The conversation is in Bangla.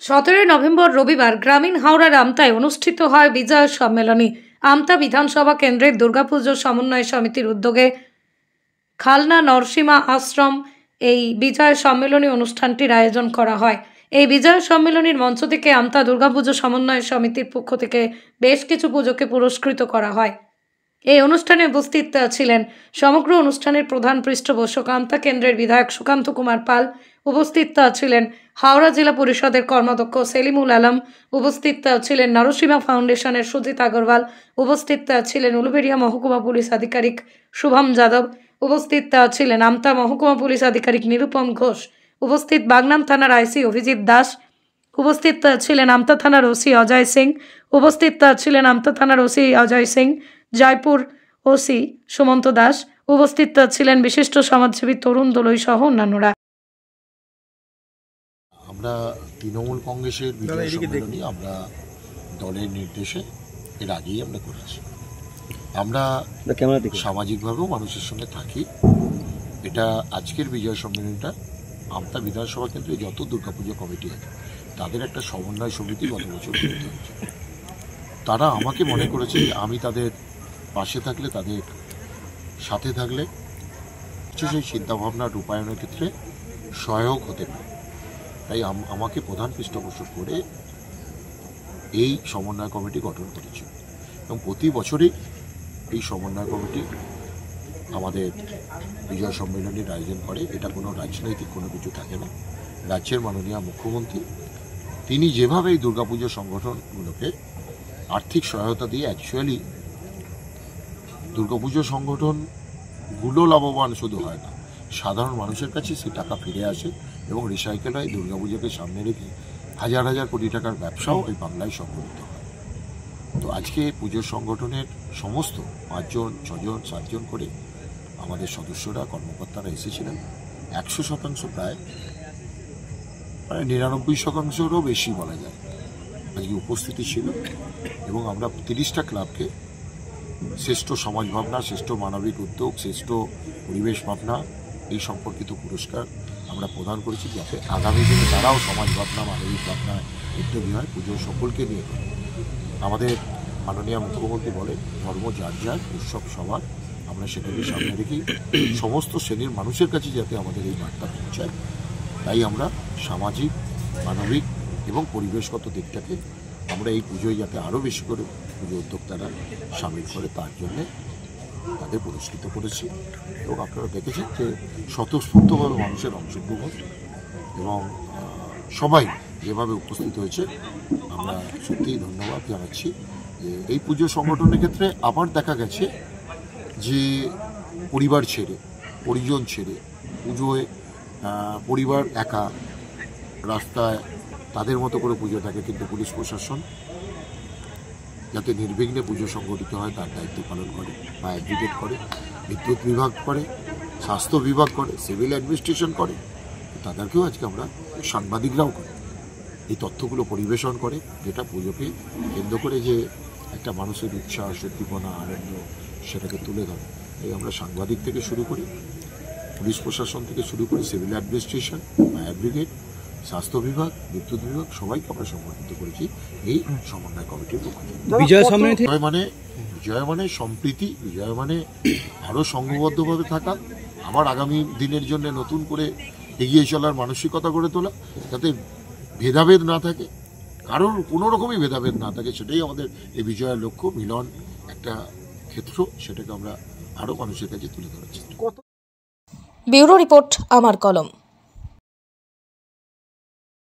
17 নভেম্বর রবিবার গ্রামীণ হাওড়ার আমতায় অনুষ্ঠিত হয় বিজয় সম্মেলনী। আমতা বিধানসভা কেন্দ্রের দুর্গাপুজো সমন্বয় সমিতির উদ্যোগে খালনা নরসিমা আশ্রম এই বিজয় সম্মেলনী অনুষ্ঠানটির আয়োজন করা হয়। এই বিজয় সম্মেলনীর মঞ্চ থেকে আমতা দুর্গাপুজো সমন্বয় সমিতির পক্ষ থেকে বেশ কিছু পুজোকে পুরস্কৃত করা হয়। এই অনুষ্ঠানে উপস্থিত ছিলেন সমগ্র অনুষ্ঠানের প্রধান পৃষ্ঠপোষক আমতা কেন্দ্রের বিধায়ক সুকান্ত কুমার পাল, উপস্থিত ছিলেন হাওড়া জেলা পরিষদের কর্মাধ্যক্ষ সেলিমুল আলম, উপস্থিত ছিলেন নরসিমা ফাউন্ডেশনের সুজিত আগরওয়াল, উপস্থিত ছিলেন উলুবেড়িয়া মহকুমা পুলিশ আধিকারিক শুভম যাদব, উপস্থিত ছিলেন আমতা মহকুমা পুলিশ আধিকারিক নিরুপম ঘোষ, উপস্থিত বাগনান থানার আইসি অভিজিৎ দাস, উপস্থিত ছিলেন আমতা থানার ওসি অজয় সিং, উপস্থিত ছিলেন আমতা থানার ওসি অজয় সিং, জয়পুর ওসি সুমন্ত দাস, উপস্থিত ছিলেন বিশিষ্ট সমাজসেবী তরুণ দোলই সহ অন্যান্যরা। আমরা তৃণমূল কংগ্রেসের বিজয় সম্মেলনী আমরা দলের নির্দেশে এর আগেই আমরা করেছি। আমরা সামাজিকভাবেও মানুষের সঙ্গে থাকি। এটা আজকের বিজয় সম্মেলনটা আমতা বিধানসভা কেন্দ্রে যত দুর্গাপুজো কমিটি আছে তাদের একটা সমন্বয় সমিতি গত বছর গঠিত হয়েছে। তারা আমাকে মনে করেছে যে আমি তাদের পাশে থাকলে, তাদের সাথে থাকলে কিছু সেই চিন্তাভাবনা রূপায়ণের ক্ষেত্রে সহায়ক হতে পারে। তাই আমাকে প্রধান পৃষ্ঠপোষক করে এই সমন্বয় কমিটি গঠন করেছে এবং প্রতি বছরই এই সমন্বয় কমিটি আমাদের বিজয় সম্মেলনীর আয়োজন করে। এটা কোনো রাজনৈতিক কোনো কিছু থাকে না। রাজ্যের মাননীয় মুখ্যমন্ত্রী তিনি যেভাবে এই দুর্গাপুজো সংগঠনগুলোকে আর্থিক সহায়তা দিয়ে অ্যাকচুয়ালি দুর্গাপুজো সংগঠনগুলো লাভবান শুধু হয় না, সাধারণ মানুষের কাছে সেই টাকা ফিরে আসে এবং রিসাইকেল হয়। দুর্গাপুজোকে সামনে রেখে হাজার হাজার কোটি টাকার ব্যবসাও এই বাংলায় সংগঠিত হয়। তো আজকে পুজোর সংগঠনের সমস্ত 5 জন 6 জন 7 জন করে আমাদের সদস্যরা কর্মকর্তারা এসেছিলেন। 100% প্রায় 99%-রও বেশি বলা যায় আজকে উপস্থিতি ছিল এবং আমরা 30টা ক্লাবকে শ্রেষ্ঠ সমাজ ভাবনা, শ্রেষ্ঠ মানবিক উদ্যোগ, শ্রেষ্ঠ পরিবেশ ভাবনা এই সম্পর্কিত পুরস্কার আমরা প্রদান করেছি, যাতে আগামী দিনে তারাও সমাজ ভাবনা, মানবিক ভাবনায় উদ্যোগী হয়, পুজো সকলকে নিয়ে করে। আমাদের মাননীয় মুখ্যমন্ত্রী বলে ধর্ম যার যার, উৎসব সবার। আমরা সেটাকে সামনে রেখে সমস্ত শ্রেণীর মানুষের কাছে যাতে আমাদের এই বার্তা পৌঁছায়, তাই আমরা সামাজিক, মানবিক এবং পরিবেশগত দিকটাকে আমরা এই পুজোয় যাতে আরও বেশি করে পুজো উদ্যোক্তারা সামিল করে তার জন্যে তাদের পুরস্কৃত করেছি। এবং আপনারা দেখেছেন যে স্বতঃস্ফূর্তভাবে মানুষের অংশগ্রহণ এবং সবাই যেভাবে উপস্থিত হয়েছে আমরা সত্যিই ধন্যবাদ জানাচ্ছি। যে এই পুজো সংগঠনের ক্ষেত্রে আবার দেখা গেছে যে পরিবার ছেড়ে, পরিজন ছেড়ে পুজোয় পরিবার একা রাস্তায় তাদের মতো করে পুজো থাকে, কিন্তু পুলিশ প্রশাসন যাতে নির্বিঘ্নে পুজো সংগঠিত হয় তার দায়িত্ব পালন করে, ফায়ার ব্রিগেড করে, বিদ্যুৎ বিভাগ করে, স্বাস্থ্য বিভাগ করে, সিভিল অ্যাডমিনিস্ট্রেশন করে। তাদেরকেও আজকে আমরা সাংবাদিকরাও করি, এই তথ্যগুলো পরিবেশন করে, যেটা পুজোকে কেন্দ্র করে যে একটা মানুষের উৎসাহ, উদ্দীপনা, আনন্দ সেটাকে তুলে ধরে। এই আমরা সাংবাদিক থেকে শুরু করি, পুলিশ প্রশাসন থেকে শুরু করে, সিভিল অ্যাডমিনিস্ট্রেশন, ফায়ার ব্রিগেড, স্বাস্থ্য বিভাগ, বিদ্যুৎ বিভাগ সবাইকে আমরা সম্মানিত করেছি এই সমন্বয় কমিটির পক্ষ থেকে। বিজয় মানে সম্প্রীতি, বিজয় মানে আরও সংঘবদ্ধভাবে থাকা, আবার আগামী দিনের জন্য নতুন করে এগিয়ে চলার মানসিকতা গড়ে তোলা, যাতে ভেদাভেদ না থাকে, কারোর কোনো রকমই ভেদাভেদ না থাকে। সেটাই আমাদের এই বিজয়ের লক্ষ্য। মিলন একটা ক্ষেত্র, সেটাকে আমরা আরও মানুষের কাছে তুলে ধরার চেষ্টা। ব্যুরো রিপোর্ট, আমার কলম।